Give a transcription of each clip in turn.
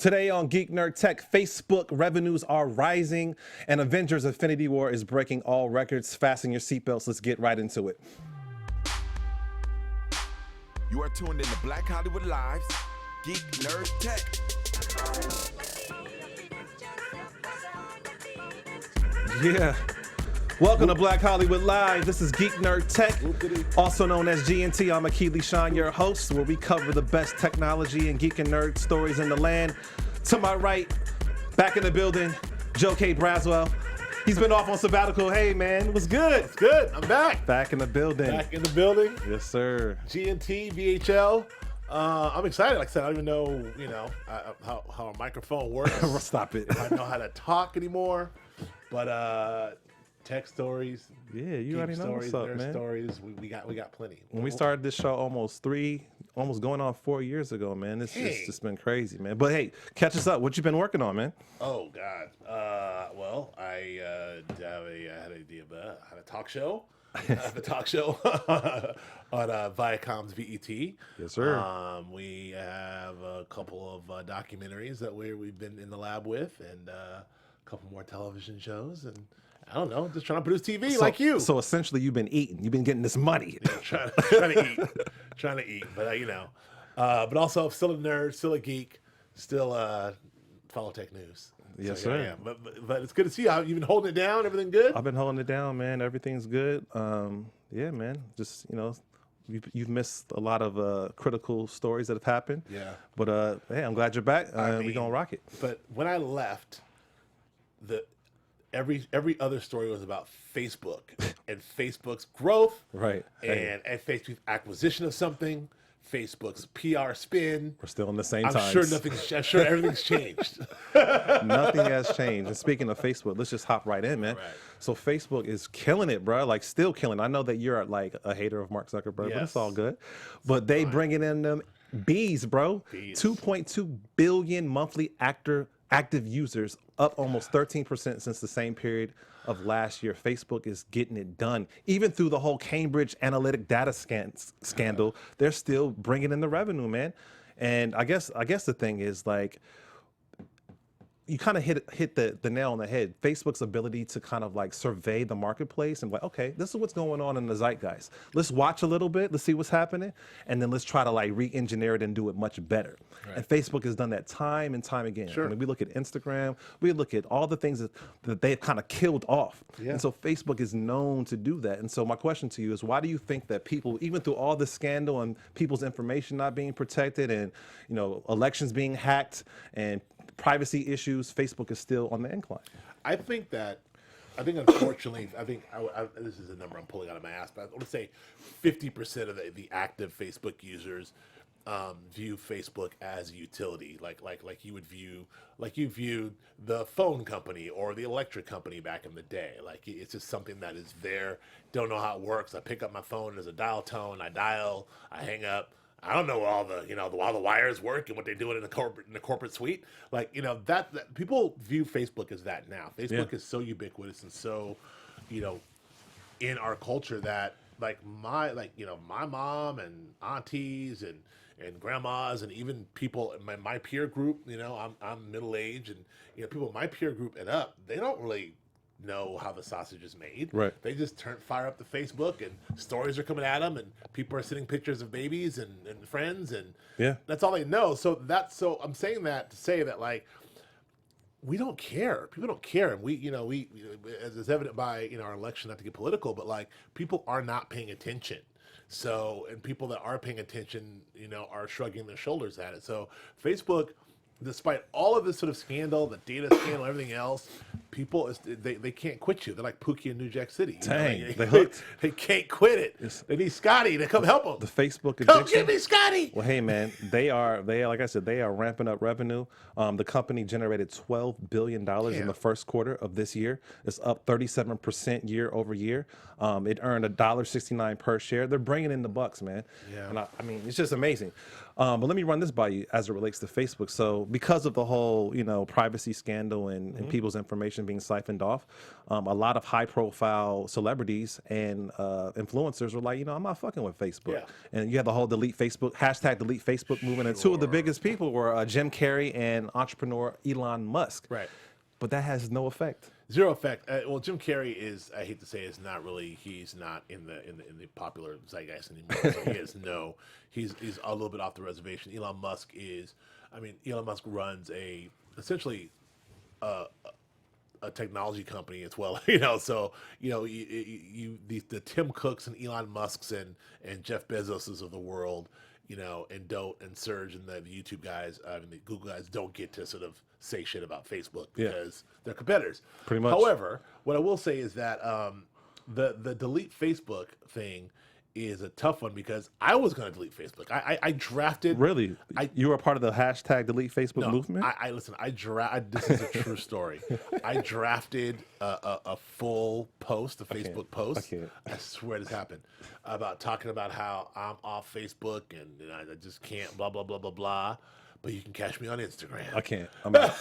Today on Geek Nerd Tech, Facebook revenues are rising and Avengers Infinity War is breaking all records. Fasten your seatbelts. Let's get right into it. You are tuned in to Black Hollywood Live's Geek Nerd Tech. Yeah. Welcome to Black Hollywood Live. This is Geek Nerd Tech, also known as G&T. I'm Akili Shine, your host, where we cover the best technology and geek and nerd stories in the land. To my right, back in the building, Joe K. Braswell. He's been off on sabbatical. Hey, man, what's good? It's good. I'm back. Back in the building. Back in the building. Yes, sir. G&T, BHL. I'm excited. Like I said, I don't even know, how a microphone works. Stop it. I don't know how to talk anymore. But tech stories. Yeah, you already know what's up, man. Stories. We got plenty. When we started this show almost going on 4 years ago, man, it's just been crazy, man. But hey, catch us up. What you been working on, man? Oh God. Well, I had a talk show. The talk show on Viacom's VET. Yes, sir. We have a couple of documentaries that we've been in the lab with, and a couple more television shows, and I don't know, just trying to produce TV like you. So essentially, you've been eating. You've been getting this money. Yeah, trying to eat, but but also still a nerd, still a geek, still follow tech news. Yes, so, sir. Yeah. But it's good to see you. You've been holding it down. Everything good? I've been holding it down, man. Everything's good. Yeah, man. Just you've missed a lot of critical stories that have happened. Yeah. But hey, I'm glad you're back. We're gonna rock it. But when I left, every other story was about Facebook and Facebook's growth, Right. And Facebook's acquisition of something, Facebook's PR spin. We're still in the same I'm times. sure everything's changed. Nothing has changed. And speaking of Facebook, let's just hop right in, man. Right. So Facebook is killing it, bro. Like still killing. I know that you're like a hater of Mark Zuckerberg, but it's all good. But they bringing in them bees, bro. 2.2 billion monthly active users, up almost 13% since the same period of last year. Facebook is getting it done. Even through the whole Cambridge Analytic data scandal, they're still bringing in the revenue, man. And I guess the thing is, like, you kind of hit the nail on the head. Facebook's ability to kind of like survey the marketplace and like, okay, this is what's going on in the zeitgeist. Let's watch a little bit, let's see what's happening, and then let's try to like re-engineer it and do it much better. Right. And Facebook has done that time and time again. Sure. I mean, we look at Instagram, we look at all the things that they've kind of killed off. Yeah. And so Facebook is known to do that. And so my question to you is, why do you think that people, even through all the scandal and people's information not being protected and, elections being hacked and privacy issues, Facebook is still on the incline? I think unfortunately, this is a number I'm pulling out of my ass, but I want to say 50% of the active Facebook users view Facebook as a utility, like you viewed the phone company or the electric company back in the day. Like it's just something that is there. Don't know how it works. I pick up my phone, there's a dial tone. I dial, I hang up. I don't know all the wires work and what they're doing in the corporate suite. Like, that people view Facebook as that now. Facebook is so ubiquitous and so, in our culture that my mom and aunties and grandmas and even people in my peer group, I'm middle aged, and people in my peer group and up, they don't really know how the sausage is made. Right. They just fire up the Facebook and stories are coming at them and people are sending pictures of babies and friends and that's all they know. So I'm saying that to say that like we don't care. People don't care. And we as is evident by our election, not to get political, but like people are not paying attention. So, and people that are paying attention, are shrugging their shoulders at it. So Facebook, despite all of this sort of scandal, the data scandal, everything else, people they can't quit you. They're like Pookie in New Jack City. Dang, they hooked. They can't quit it. They need Scotty to come help them. The Facebook addiction. Come get me, Scotty. Well, hey man, they are like I said, they are ramping up revenue. The company generated $12 billion in the first quarter of this year. It's up 37% year over year. It earned $1.69 per share. They're bringing in the bucks, man. Yeah. And I mean, it's just amazing. But let me run this by you as it relates to Facebook. So because of the whole, privacy scandal and people's information information being siphoned off. A lot of high-profile celebrities and influencers were like, I'm not fucking with Facebook. Yeah. And you have the whole delete Facebook movement. And two of the biggest people were Jim Carrey and entrepreneur Elon Musk. Right. But that has no effect. Zero effect. Well, Jim Carrey is, I hate to say, is not really. He's not in the popular zeitgeist anymore. So he's a little bit off the reservation. Elon Musk is. I mean, Elon Musk runs essentially a technology company as well. So the Tim Cooks and Elon Musks and Jeff Bezoses of the world. And Dote and Serge and the YouTube guys, the Google guys don't get to sort of say shit about Facebook because they're competitors. Pretty much. However, what I will say is that the delete Facebook thing is a tough one because I was going to delete Facebook. I drafted. Really? You were part of the hashtag delete Facebook movement? Listen. This is a true story. I drafted a full post, a Facebook post. I swear this happened about talking about how I'm off Facebook and I just can't. Blah blah blah blah blah. But you can catch me on Instagram. I can't. I'm out.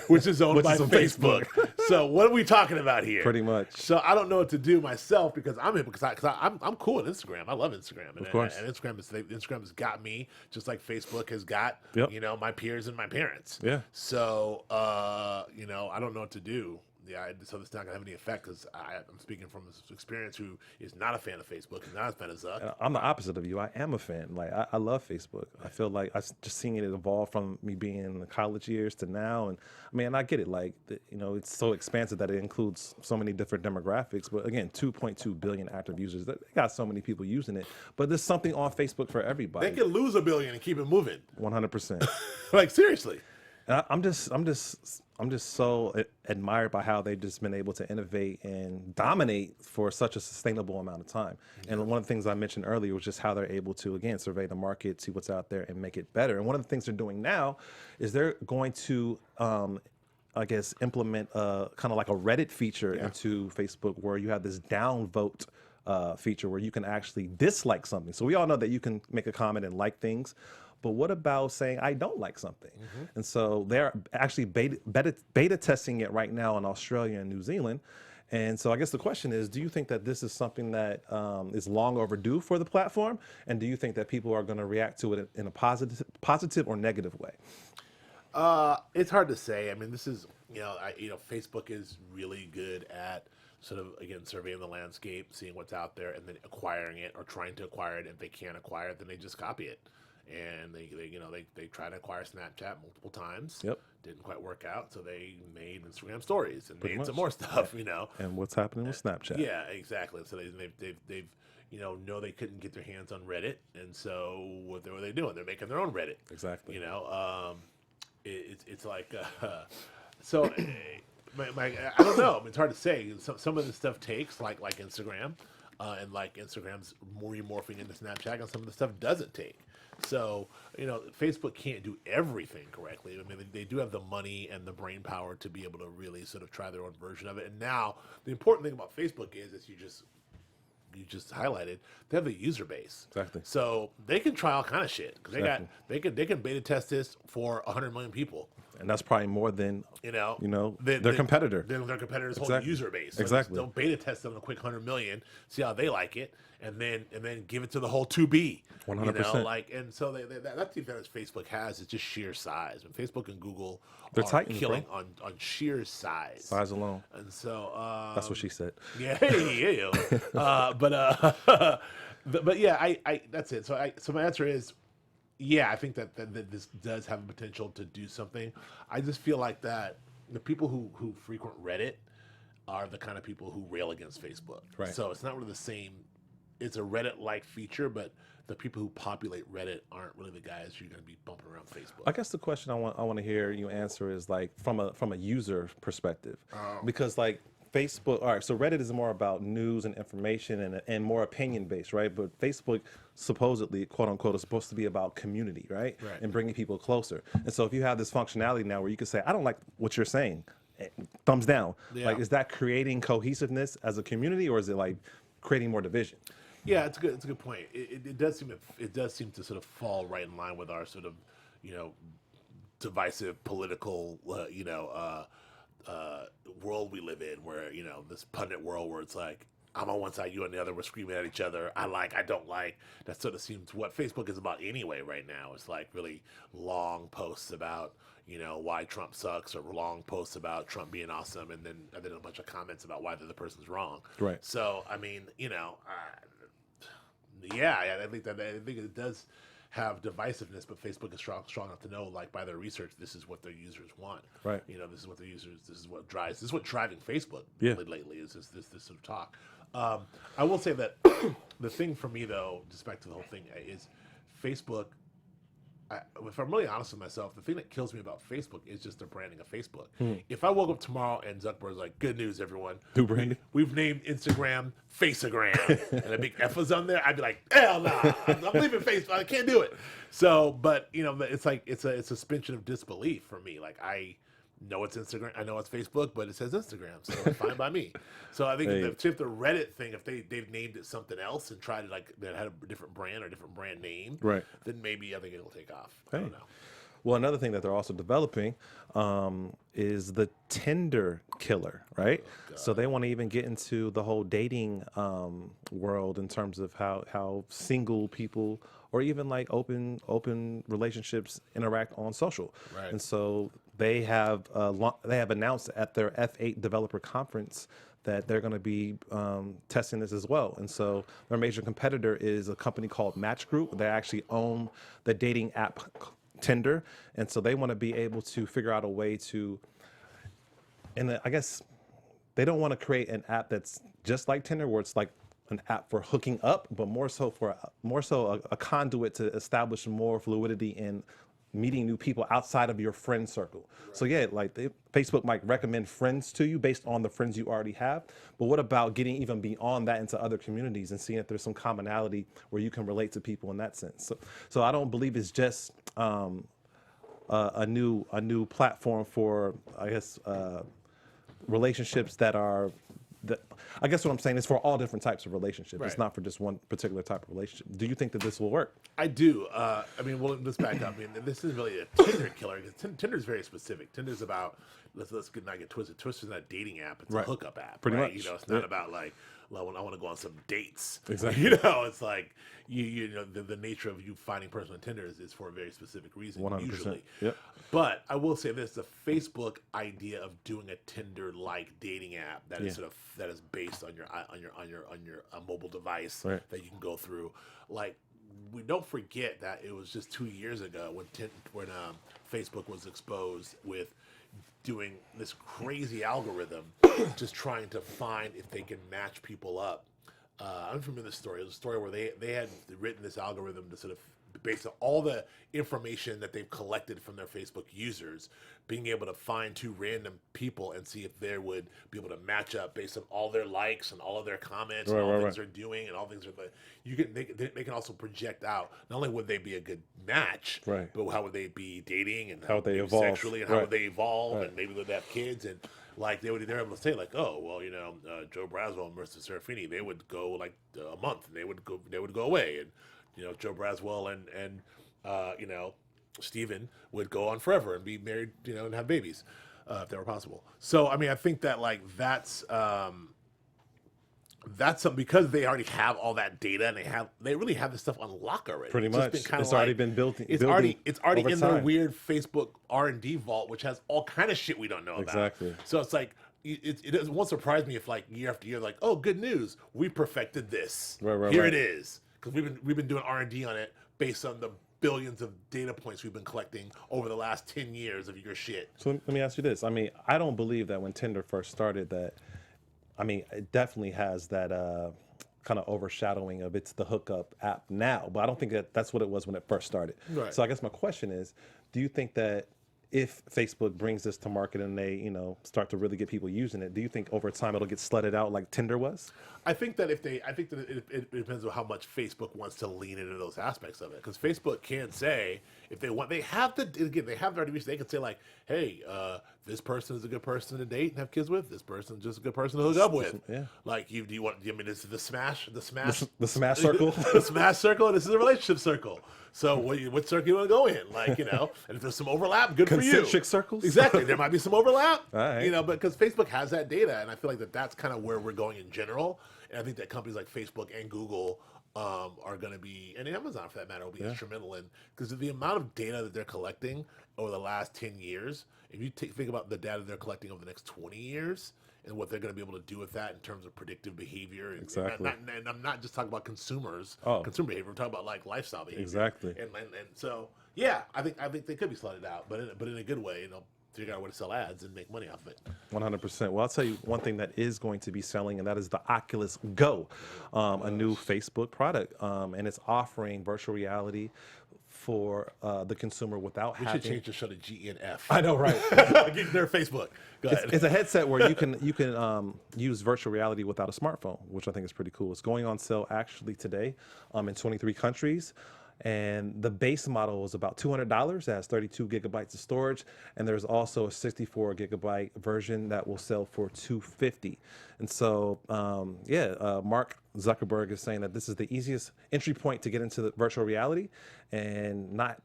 Which is owned by Facebook. So what are we talking about here? Pretty much. So I don't know what to do myself because I'm cool with Instagram. I love Instagram. Of course. And Instagram has got me just like Facebook has got my peers and my parents. Yeah. So I don't know what to do. Yeah, so it's not gonna have any effect because I'm speaking from experience. Who is not a fan of Facebook, and not a fan of Zuck. I'm the opposite of you. I am a fan. Like I love Facebook. I feel like I just seeing it evolve from me being in the college years to now, and I mean I get it. Like it's so expansive that it includes so many different demographics. But again, 2.2 billion active users. They got so many people using it. But there's something on Facebook for everybody. They can lose 1 billion and keep it moving. 100%. Like seriously. I'm just so admired by how they've just been able to innovate and dominate for such a sustainable amount of time. And one of the things I mentioned earlier was just how they're able to, again, survey the market, see what's out there, and make it better. And one of the things they're doing now is they're going to, implement kind of like a Reddit feature into Facebook where you have this downvote feature where you can actually dislike something. So we all know that you can make a comment and like things. But what about saying I don't like something? And so they're actually beta testing it right now in Australia and New Zealand. And so I guess the question is, do you think that this is something that is long overdue for the platform? And do you think that people are going to react to it in a positive or negative way? It's hard to say. I mean, this is, Facebook is really good at sort of, again, surveying the landscape, seeing what's out there, and then acquiring it or trying to acquire it. If they can't acquire it, then they just copy it. And they tried to acquire Snapchat multiple times. Yep. Didn't quite work out, so they made Instagram stories and made some more stuff. And what's happening with Snapchat? Yeah, exactly. So they've know they couldn't get their hands on Reddit, and so what were they doing? They're making their own Reddit. Exactly. It's like so. I don't know. I mean, it's hard to say. Some of the stuff takes like Instagram, and like Instagram's morphing into Snapchat, and some of the stuff doesn't take. So, Facebook can't do everything correctly. I mean, they do have the money and the brain power to be able to really sort of try their own version of it. And now, the important thing about Facebook is, as you just highlighted, they have the user base. Exactly. So they can try all kind of shit because they can beta test this for 100 million people. And that's probably more than their competitor. Their competitor's whole user base. So exactly. They'll beta test them a quick 100 million, see how they like it, and then give it to the whole 2B. 100%. And so that's the advantage Facebook has is just sheer size. And Facebook and Google they're are titans, killing on sheer size. Size alone. And so that's what she said. Yeah, but yeah, I that's it. So my answer is, yeah, I think that this does have the potential to do something. I just feel like that the people who frequent Reddit are the kind of people who rail against Facebook. Right. So it's not really the same. It's a Reddit-like feature, but the people who populate Reddit aren't really the guys you're going to be bumping around Facebook. I guess the question I want to hear you answer is like from a user perspective, because like Facebook, all right, so Reddit is more about news and information and more opinion based, right? But Facebook supposedly, quote unquote, is supposed to be about community, right? And bringing people closer. And so if you have this functionality now where you can say, I don't like what you're saying, thumbs down. Yeah. Like, is that creating cohesiveness as a community, or is it like creating more division? Yeah, it's a good point. It does seem to sort of fall right in line with our sort of, divisive political, world we live in, where this pundit world where it's like I'm on one side, you on the other, we're screaming at each other. I don't like. That sort of seems what Facebook is about anyway right now. It's like really long posts about why Trump sucks, or long posts about Trump being awesome, and then a bunch of comments about why the other person's wrong. Right. So I mean, I think it does have divisiveness, but Facebook is strong enough to know, like by their research, this is what their users want. Right. This is what their users. This is what driving Facebook lately is this sort of talk. I will say that the thing for me, though, just back to the whole thing, is Facebook. If I'm really honest with myself, the thing that kills me about Facebook is just the branding of Facebook. If I woke up tomorrow and Zuckerberg's like, "Good news, everyone, New branding. We've named Instagram Faceagram," and a big F was on there, I'd be like, "Hell nah, I'm leaving Facebook. I can't do it." So, but it's like it's a suspension of disbelief for me. Like I know it's Instagram, I know it's Facebook, but it says Instagram, so it's fine by me. So I think if the Reddit thing, if they've named it something else and tried to that had a different brand or different brand name, right, then maybe I think it'll take off. I don't know. Well, another thing that they're also developing is the Tinder killer, right? Oh, so they want to even get into the whole dating world in terms of how single people or even like open relationships interact on social. Right. And so they have announced at their F8 developer conference that they're going to be testing this as well. And so their major competitor is a company called Match Group. They actually own the dating app Tinder, and so they want to be able to figure out a way to, and I guess they don't want to create an app that's just like Tinder, where it's like an app for hooking up, but more so a conduit to establish more fluidity in meeting new people outside of your friend circle. Right. So yeah, like Facebook might recommend friends to you based on the friends you already have, but what about getting even beyond that into other communities and seeing if there's some commonality where you can relate to people in that sense. So I don't believe it's just a new platform for, I guess, relationships that are. I guess what I'm saying is for all different types of relationships. Right. It's not for just one particular type of relationship. Do you think that this will work? I do. I mean, well, let's back up. I mean, this is really a Tinder killer. Tinder is very specific. Tinder's about, let's not get twisted. Twister's not a dating app. It's a hookup app. Pretty much. It's not about like, well, I want to go on some dates. Exactly. It's like, the nature of you finding person on Tinder is for a very specific reason, 100%. Usually. Yep. But I will say this: the Facebook idea of doing a Tinder-like dating app that is that is based on your mobile device that you can go through. Like, we don't forget that it was just 2 years ago when Facebook was exposed with doing this crazy algorithm, just trying to find if they can match people up. I'm familiar with this story. It was a story where they had written this algorithm to sort of, based on all the information that they've collected from their Facebook users, being able to find two random people and see if they would be able to match up based on all their likes and all of their comments and all things they're doing and all things they can also project out not only would they be a good match, but how would they be dating and how would they evolve sexually and how would they evolve and maybe would they have kids and like they're able to say like, oh well, Joe Braswell and Marissa Serafini, they would go like a month and they would go away, and Joe Braswell and Steven would go on forever and be married, and have babies, if that were possible. So, I mean, I think that like that's something, because they already have all that data and they really have this stuff on lock already. Pretty much, it's already been built. It's already in their weird Facebook R&D vault, which has all kind of shit we don't know about. Exactly. So it's like. It won't surprise me if like year after year, like, oh, good news, we perfected this. Here it is. Because we've been doing R&D on it based on the billions of data points we've been collecting over the last 10 years of your shit. So let me ask you this. I mean, I don't believe that when Tinder first started that, I mean, it definitely has that kind of overshadowing of it's the hookup app now, but I don't think that's what it was when it first started. Right. So I guess my question is, do you think that if Facebook brings this to market and they, start to really get people using it, do you think over time it'll get slutted out like Tinder was? I think that it depends on how much Facebook wants to lean into those aspects of it. Because Facebook can say, if they want, they have the reach. They can say like, hey, this person is a good person to date and have kids with. This person is just a good person to hook up with. Yeah. Like, this is the smash circle, the smash circle. This is a relationship circle. So what circle you want to go in? Like, and if there's some overlap, good for for you. Concentric circles? Exactly. There might be some overlap, All right. but because Facebook has that data, and I feel like that's kind of where we're going in general. And I think that companies like Facebook and Google are going to be, and Amazon for that matter, will be instrumental in, because of the amount of data that they're collecting over the last 10 years. If you think about the data they're collecting over the next 20 years and what they're going to be able to do with that in terms of predictive behavior. Exactly. And I'm not just talking about consumer behavior. I'm talking about like lifestyle behavior. Exactly. And so, yeah, I think they could be slotted out, but in a good way, figure out where to sell ads and make money off of it. 100%. Well, I'll tell you one thing that is going to be selling, and that is the Oculus Go, a new Facebook product, and it's offering virtual reality for the consumer without We having. should change the show to GNF. I know, right? Their Facebook. Go ahead. It's a headset where you can use virtual reality without a smartphone, which I think is pretty cool. It's going on sale actually today in 23 countries. And the base model is about $200. It has 32 gigabytes of storage, and there's also a 64 gigabyte version that will sell for $250. And so, Mark Zuckerberg is saying that this is the easiest entry point to get into the virtual reality, and not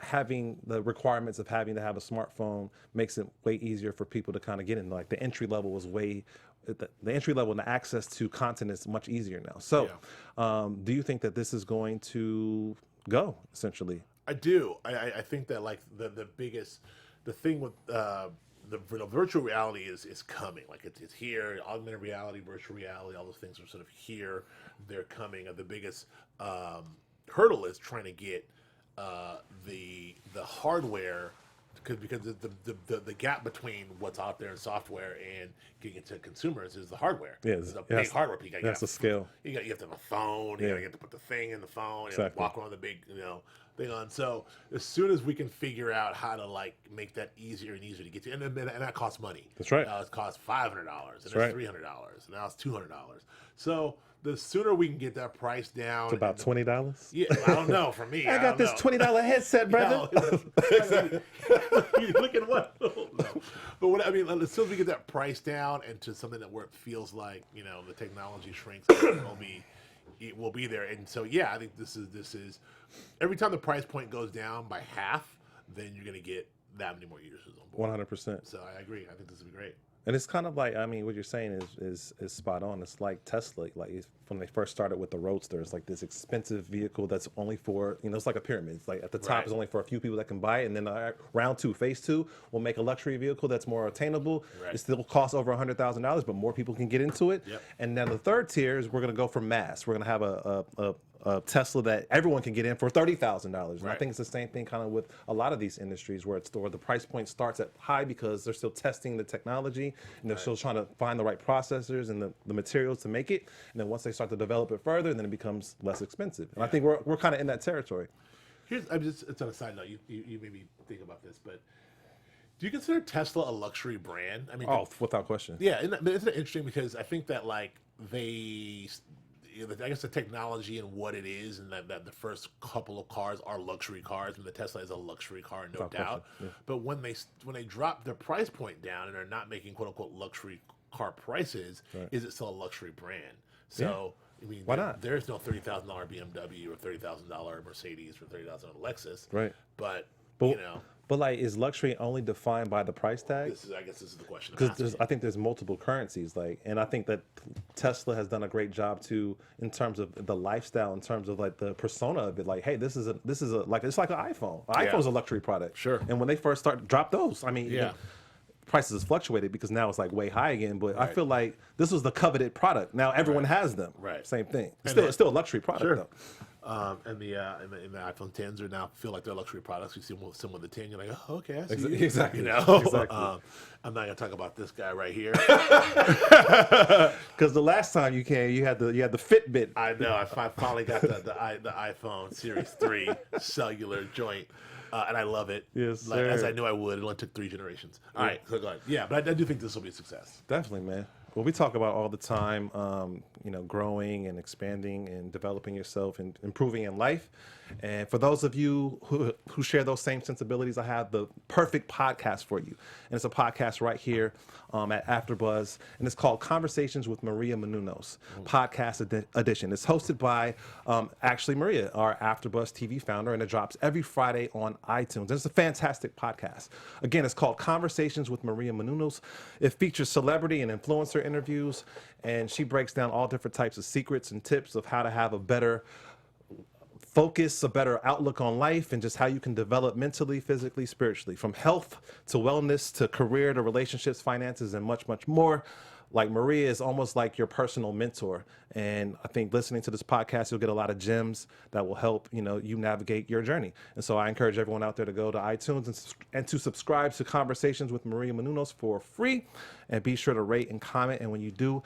having the requirements of having to have a smartphone makes it way easier for people to kind of get in. Like the entry level is the entry level and the access to content is much easier now. So, do you think that this is going to go essentially? I do. I think that like the thing with the virtual reality is coming. Like it's here. Augmented reality, virtual reality, all those things are sort of here. They're coming. The biggest hurdle is trying to get the hardware. Because the gap between what's out there in software and getting it to consumers is the hardware. Yeah, there's a big hardware piece. That's the scale. You have to have a phone. You have to put the thing in the phone. You have to walk around the big thing on. So as soon as we can figure out how to like make that easier and easier to get to, and that costs money. That's right. It costs $500, and it's right. $300, and now it's $200. So the sooner we can get that price down, It's about $20. Yeah, I don't know. For me, I got this $20 headset, brother. You look at what? No. But what I mean, as soon as we get that price down and to something that where it feels like the technology shrinks, it will be there. And so I think this is every time the price point goes down by half, then you're going to get that many more users on board. 100%. So I agree. I think this would be great. And it's kind of like, I mean, what you're saying is spot on. It's like Tesla, like when they first started with the Roadster, it's like this expensive vehicle that's only for, it's like a pyramid. It's like at the top it's only for a few people that can buy it. And then round two, phase two, will make a luxury vehicle that's more attainable. Right. It still costs over $100,000, but more people can get into it. Yep. And then the third tier is we're going to go for mass. We're going to have a Tesla that everyone can get in for $30,000. And I think it's the same thing kind of with a lot of these industries where the price point starts at high because they're still testing the technology and they're still trying to find the right processors and the materials to make it. And then once they start to develop it further, then it becomes less expensive. And I think we're kind of in that territory. It's on a side note. You made me think about this, but do you consider Tesla a luxury brand? I mean, without question. Yeah, and it's interesting because I think that like I guess the technology and what it is, and that the first couple of cars are luxury cars, and the Tesla is a luxury car, no doubt. Yeah. But when they drop their price point down and are not making quote unquote luxury car prices, is it still a luxury brand? So I mean, why not? There's no $30,000 BMW or $30,000 Mercedes or $30,000 Lexus, right? But But like, is luxury only defined by the price tag? I guess this is the question. Because I think there's multiple currencies, and I think that Tesla has done a great job too in terms of the lifestyle, in terms of like the persona of it. Like, hey, this is like it's like an iPhone. An iPhone's a luxury product. Sure. And when they first drop those, I mean, prices has fluctuated because now it's like way high again. But I feel like this was the coveted product. Now everyone has them. Right. Same thing. It's still a luxury product though. And the iPhone 10s are now feel like they're luxury products. You see some of the 10, you're like, oh, okay, I see you. Exactly. Exactly. I'm not gonna talk about this guy right here because the last time you came, you had the Fitbit. I know. I finally got the iPhone Series 3 cellular joint. And I love it. Yes, like, as I knew I would. It only took 3 generations. All right, so go ahead. Yeah, but I do think this will be a success. Definitely, man. Well, we talk about all the time, growing and expanding and developing yourself and improving in life. And for those of you who share those same sensibilities, I have the perfect podcast for you. And it's a podcast right here at AfterBuzz, and it's called Conversations with Maria Menounos, podcast edition. It's hosted by actually Maria, our AfterBuzz TV founder, and it drops every Friday on iTunes. And it's a fantastic podcast. Again, it's called Conversations with Maria Menounos. It features celebrity and influencer interviews, and she breaks down all different types of secrets and tips of how to have a better focus, a better outlook on life, and just how you can develop mentally, physically, spiritually, from health to wellness to career to relationships, finances, and much, much more. Like, Maria is almost like your personal mentor. And I think listening to this podcast, you'll get a lot of gems that will help, you navigate your journey. And so I encourage everyone out there to go to iTunes and to subscribe to Conversations with Maria Menounos for free. And be sure to rate and comment. And when you do,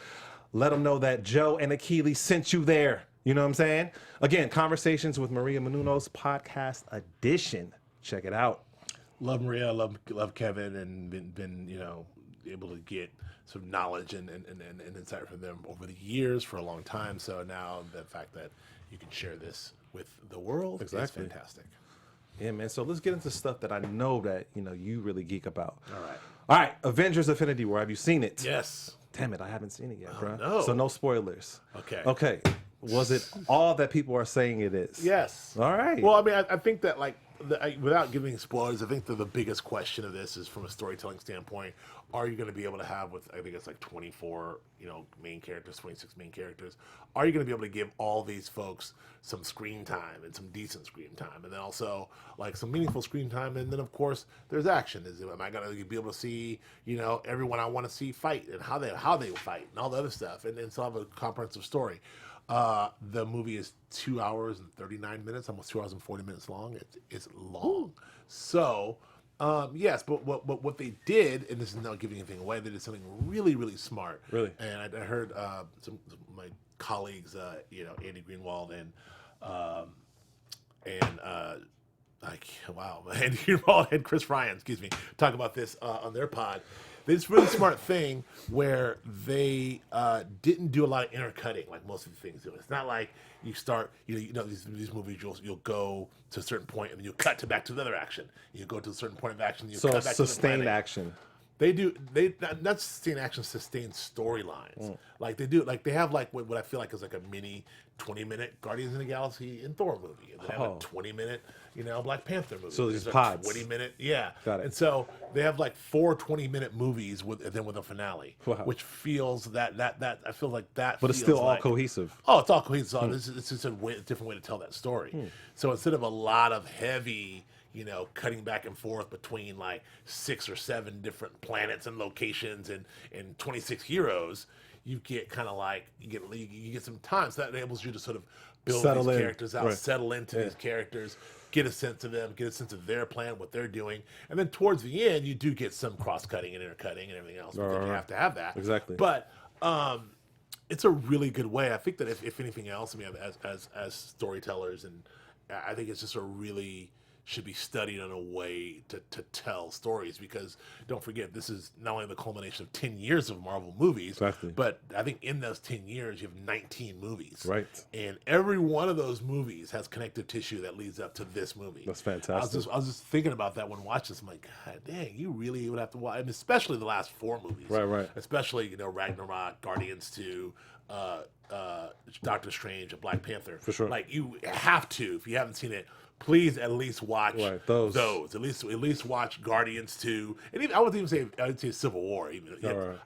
let them know that Joe and Akili sent you there. You know what I'm saying? Again, Conversations with Maria Menounos, podcast edition. Check it out. Love Maria, love Keven, and been able to get some knowledge and insight from them over the years for a long time. So now the fact that you can share this with the world is fantastic. Yeah, man. So let's get into stuff that I know that you really geek about. All right. Avengers: Infinity War. Have you seen it? Yes. Damn it, I haven't seen it yet, bro. No. So no spoilers. Okay. Was it all that people are saying it is? Yes. All right. Well, I mean, I think that, without giving spoilers, I think that the biggest question of this is from a storytelling standpoint, are you going to be able to have, I think it's like 24, main characters, 26 main characters, are you going to be able to give all these folks some screen time and some decent screen time, and then also, some meaningful screen time, and then, of course, there's action. Am I going to be able to see, everyone I want to see fight, and how they fight, and all the other stuff, and still have a comprehensive story. The movie is 2 hours and 39 minutes, almost 2 hours and 40 minutes long. It's long. Ooh. So, yes, but what they did, and this is not giving anything away, they did something really, really smart. Really? And I heard some of my colleagues, Andy Greenwald and Andy Greenwald and Chris Ryan, talk about this on their pod. They did this really smart thing where they didn't do a lot of intercutting like most of the things do. It's not like you start, these movies, you'll go to a certain point and then you'll cut back to another action. You go to a certain point of action, you cut back to sustained action. They not sustain action, sustain storylines. They have what I feel like is like a mini 20-minute Guardians of the Galaxy and Thor movie, and they have a 20-minute Black Panther movie. So these pods, 20-minute, yeah. Got it. And so they have 4 20-minute movies with a finale, which feels that I feel like that. But it's still all cohesive. Oh, it's all cohesive. It's just a different way to tell that story. So instead of a lot of heavy, cutting back and forth between 6 or 7 different planets and locations and 26 heroes, you get kind of you get some time. So that enables you to sort of build these characters out, settle into these characters, get a sense of them, get a sense of their plan, what they're doing. And then towards the end, you do get some cross-cutting and intercutting and everything else. Because you have to have that. Exactly. But it's a really good way. I think that if anything else, I mean, as storytellers, and I think it's just a really should be studied in a way to tell stories, because don't forget, this is not only the culmination of 10 years of Marvel movies, but I think in those 10 years you have 19 movies. Right. And every one of those movies has connective tissue that leads up to this movie. That's fantastic. I was just thinking about that when watching this. I'm like, God dang, you really would have to watch, and especially the last 4 movies. Right. Especially, Ragnarok, Guardians 2, Doctor Strange, and Black Panther. For sure. You have to, if you haven't seen it, please at least watch those. At least watch Guardians 2, and even I would say Civil War.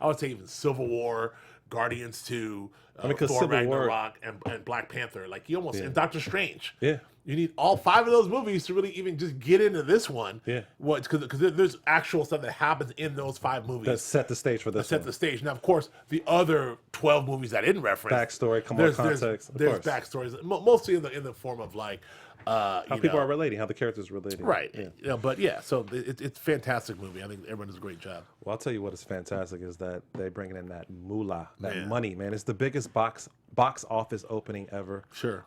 I would say even Civil War, Guardians 2, Thor Ragnarok, and Black Panther. And Doctor Strange. Yeah. You need all 5 of those movies to really even just get into this one. Yeah. Because there's actual stuff that happens in those 5 movies that set the stage for this. Set the stage. Now, of course, the other 12 movies I didn't reference, backstory, context. There's backstories, mostly in the form of how people are relating, how the characters are relating. Right. Yeah. So it's a fantastic movie. I think everyone does a great job. Well, I'll tell you what is fantastic is that they're bringing in that moolah, that money, man. It's the biggest box office opening ever. Sure.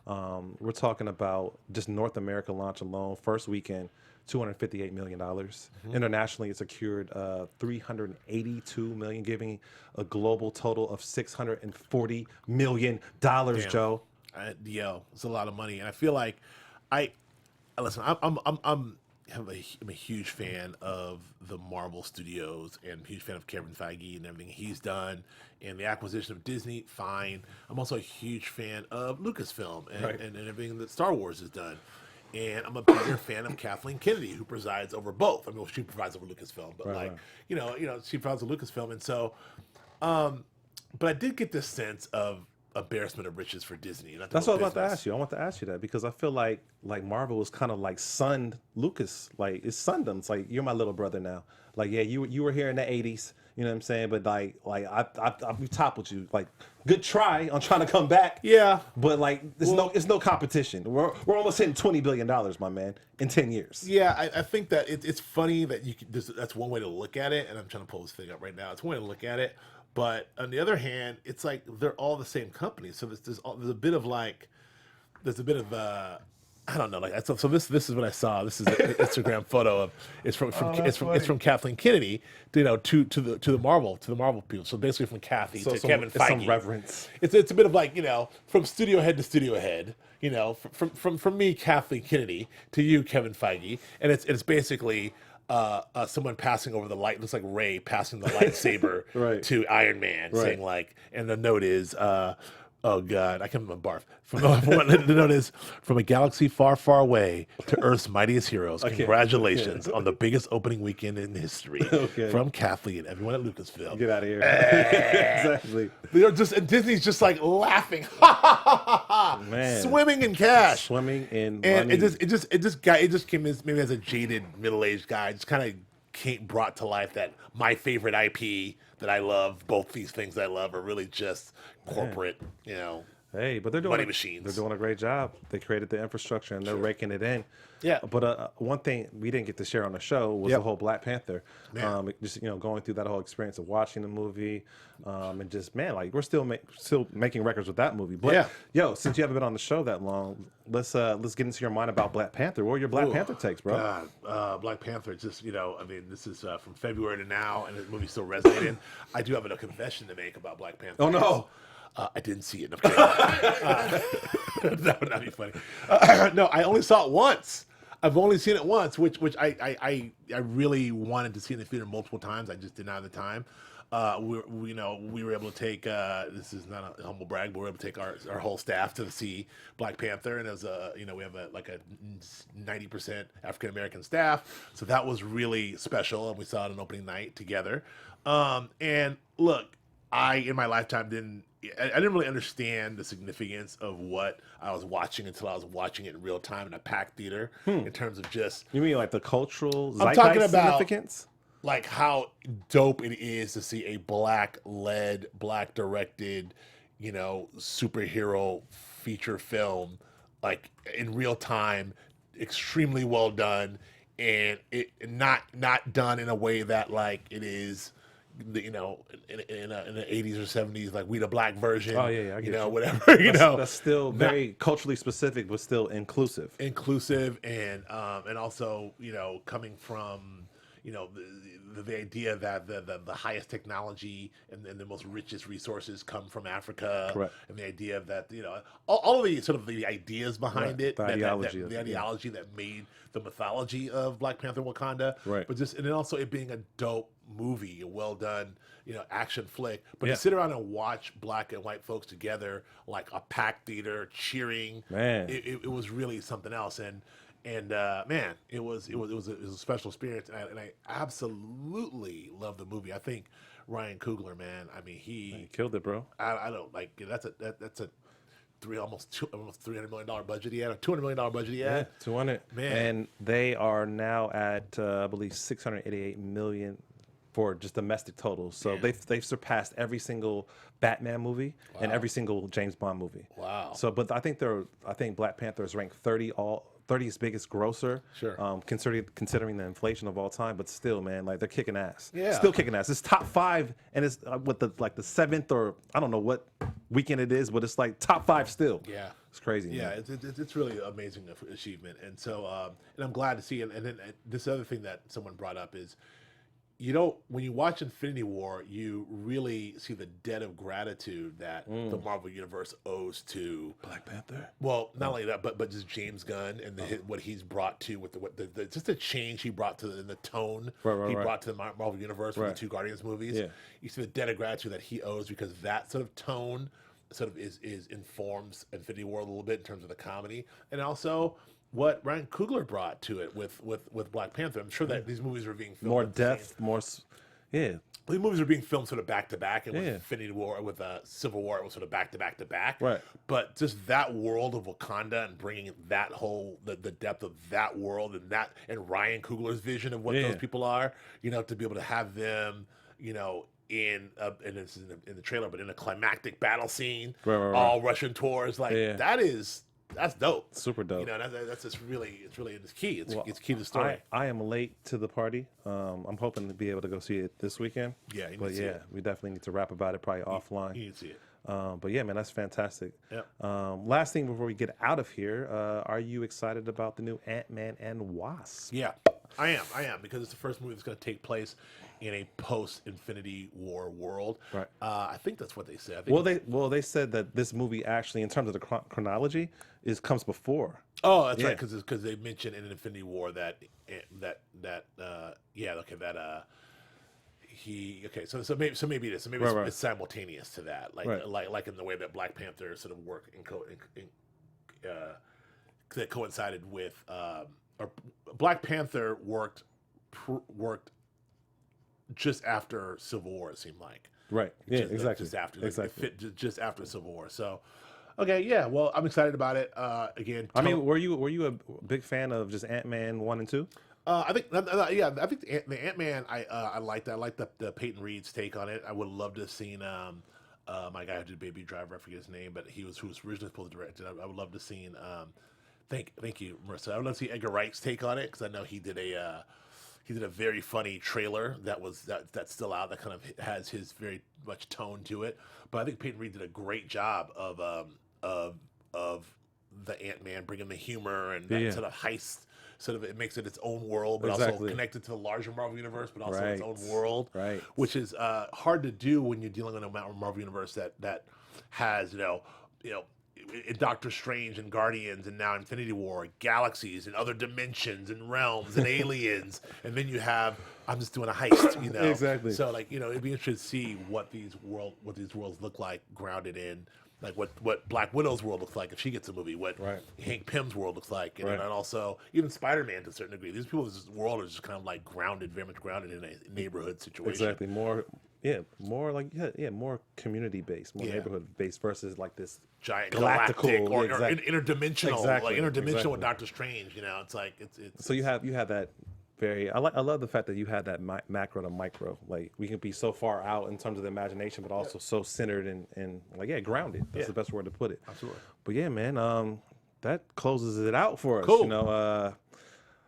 We're talking about just North America launch alone, first weekend, $258 million. Mm-hmm. Internationally, it secured $382 million, giving a global total of $640 million, Joe. It's a lot of money. And I feel like listen, I'm a huge fan of the Marvel Studios and a huge fan of Kevin Feige and everything he's done and the acquisition of Disney. Fine. I'm also a huge fan of Lucasfilm and everything that Star Wars has done. And I'm a bigger fan of Kathleen Kennedy, who presides over both. I mean, well, she presides over Lucasfilm, but you know, she presides over Lucasfilm, and so, but I did get this sense of embarrassment of riches for Disney. That's what I was about to ask you. I want to ask you that because I feel like Marvel was kind of like sunned Lucas, like it's sunned him. It's like you're my little brother now. Like yeah, you were here in the '80s, you know what I'm saying? But like we toppled you. Like good try on trying to come back. Yeah, but like it's no competition. We're almost hitting $20 billion, my man, in 10 years. Yeah, I think that it's funny that that's one way to look at it, and I'm trying to pull this thing up right now. It's one way to look at it. But on the other hand, it's like they're all the same company. So there's a bit of I don't know, like so this is what I saw. This is an Instagram photo of it's from Kathleen Kennedy, you know, to the Marvel people. So basically from Kathy to Kevin Feige. Some reverence. It's a bit of like, you know, from studio head to studio head, you know, from me, Kathleen Kennedy, to you, Kevin Feige, and it's basically someone passing over the light. Looks like Ray passing the lightsaber to Iron Man, saying like, and the note is, oh God, I can't remember barf. The note is, from a galaxy far, far away to Earth's mightiest heroes. Congratulations on the biggest opening weekend in history. From Kathleen and everyone at Lucasfilm. Get out of here. Exactly. They're just, and Disney's just like laughing, man, swimming in cash, swimming in and money. it just came as maybe as a jaded middle-aged guy, just kind of brought to life that my favorite IP that I love, both these things I love, are really just corporate, you know. Hey, but they're doing money machines. They're doing a great job. They created the infrastructure and they're raking it in. Yeah. But one thing we didn't get to share on the show was the whole Black Panther. Just going through that whole experience of watching the movie, and just man, like we're still making records with that movie. But yo, since you haven't been on the show that long, let's get into your mind about Black Panther. What are your Black Panther takes, bro? God, Black Panther. Just I mean, this is from February to now, and the movie's still resonating. I do have a confession to make about Black Panther. Oh no. I didn't see it. That would not be funny. No, I only saw it once. I've only seen it once, which I really wanted to see in the theater multiple times. I just didn't have the time. We were able to take. This is not a humble brag, but we were able to take our whole staff to see Black Panther, and as we have a 90% African American staff, so that was really special, and we saw it on opening night together. And look, I in my lifetime I didn't really understand the significance of what I was watching until I was watching it in real time in a packed theater. In terms of just, you mean like the cultural I'm talking about significance, like how dope it is to see a black-led, black-directed, superhero feature film like in real time, extremely well done, and it not done in a way that like it is. In the 80s or 70s, like we the black version. Oh yeah, I get you. Whatever. That's still very culturally specific, but still inclusive. And also coming from the idea that the highest technology and the most richest resources come from Africa. Correct. And the idea that all of the sort of the ideas behind it, the ideology that made the mythology of Black Panther Wakanda, right? But and then also it being a dope movie, a well done action flick. But to sit around and watch black and white folks together like a packed theater cheering, man, it was really something else. And man, it was a special experience, and I absolutely love the movie. I think Ryan Coogler, man, I mean he killed it, bro. I don't like that's a almost $300 million budget he had, a $200 million budget he had. Yeah, 200. Man, and they are now at I believe 688 million for just domestic totals. So they've surpassed every single Batman movie and every single James Bond movie. Wow. So, but I think Black Panther is ranked 30th biggest grosser. Sure. Considering the inflation of all time, but still, man, like they're kicking ass. Yeah. Still kicking ass. It's top 5, and it's with the 7th or I don't know what weekend it is, but it's like top 5 still. Yeah. It's crazy. Yeah, man. it's really amazing achievement, and so and I'm glad to see it. And then this other thing that someone brought up is, when you watch Infinity War, you really see the debt of gratitude that the Marvel Universe owes to Black Panther. Well, not only that, but just James Gunn and what he's brought to with the just the change he brought to the tone he brought to the Marvel Universe with the two Guardians movies. Yeah. You see the debt of gratitude that he owes because that sort of tone sort of is informs Infinity War a little bit in terms of the comedy, and also what Ryan Coogler brought to it with Black Panther. I'm sure that these movies are being filmed more depth, yeah. These movies are being filmed sort of back to back, and with Infinity War, with Civil War, it was sort of back to back to back. Right. But just that world of Wakanda and bringing that whole the depth of that world and Ryan Coogler's vision of what those people are, to be able to have them, in and this is in the trailer, but in a climactic battle scene, all rushing towards that's dope. Super dope. That's just it's key. It's key to the story. I am late to the party. I'm hoping to be able to go see it this weekend. Yeah, we definitely need to rap about it probably offline. You need to see it. But yeah, man, that's fantastic. Yep. Last thing before we get out of here, are you excited about the new Ant-Man and Wasp? Yeah, I am because it's the first movie that's going to take place in a post-Infinity War world. Right. I think that's what they said. They said that this movie actually, in terms of the chronology, comes before. Oh, that's right, because they mentioned in Infinity War so maybe it is. So maybe it's simultaneous to that, like in the way that Black Panther sort of worked that coincided with or Black Panther worked just after Civil War. It seemed like exactly. Just after Civil War. So. Okay, yeah. Well, I'm excited about it. Again, were you a big fan of just Ant-Man 1 and 2? I think the Ant-Man I liked. I liked the Peyton Reed's take on it. I would love to have seen my guy who did Baby Driver. I forget his name, but who was originally supposed to direct it. I would love to have seen. Thank you, Marissa. I would love to see Edgar Wright's take on it because I know he did a very funny trailer that's still out that kind of has his very much tone to it. But I think Peyton Reed did a great job of the Ant-Man, bringing the humor and that sort of heist. Sort of, it makes it its own world, but also connected to the larger Marvel universe, but also its own world, which is hard to do when you're dealing with a Marvel universe that has in Doctor Strange and Guardians and now Infinity War, galaxies and other dimensions and realms and aliens, and then you have I'm just doing a heist, Exactly. So it'd be interesting to see what these worlds look like, grounded in like what Black Widow's world looks like if she gets a movie, what Hank Pym's world looks like, and also even Spider-Man to a certain degree. These people's world is just kind of like very much grounded in a neighborhood situation. Exactly. More community based, more neighborhood based versus like this giant galactic or interdimensional, interdimensional with Doctor Strange. It's like it's. So you have that. I love the fact that you had that macro to micro. Like we can be so far out in terms of the imagination, but also so centered and grounded. That's the best word to put it. Absolutely. But yeah, man, that closes it out for us. Cool.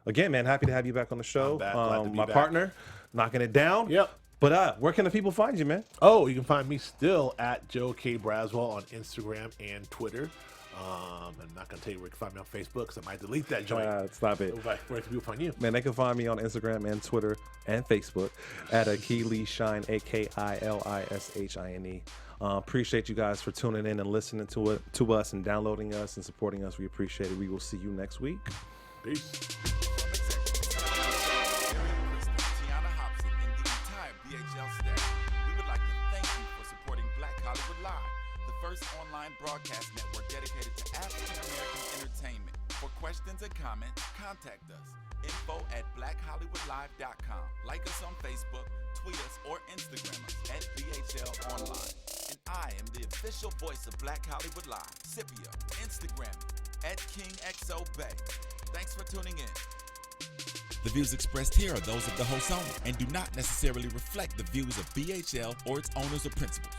Again, man, happy to have you back on the show. My back. partner, knocking it down. Yep. But where can the people find you, man? Oh, you can find me still at Joe K. Braswell on Instagram and Twitter. I'm not going to tell you where you can find me on Facebook because I might delete that joint. Stop it. Where can people find you? Man, they can find me on Instagram and Twitter and Facebook at Akili Shine, AKILISHINE. Appreciate you guys for tuning in and listening to us and downloading us and supporting us. We appreciate it. We will see you next week. Peace. BHL staff, we would like to thank you for supporting Black Hollywood Live, the first online broadcast network dedicated to African American entertainment. For questions and comments, contact us. info@blackhollywoodlive.com. Like us on Facebook, tweet us, or Instagram us at BHL Online. And I am the official voice of Black Hollywood Live, Scipio, Instagram at KingXOBay. Thanks for tuning in. The views expressed here are those of the host only and do not necessarily reflect the views of BHL or its owners or principals.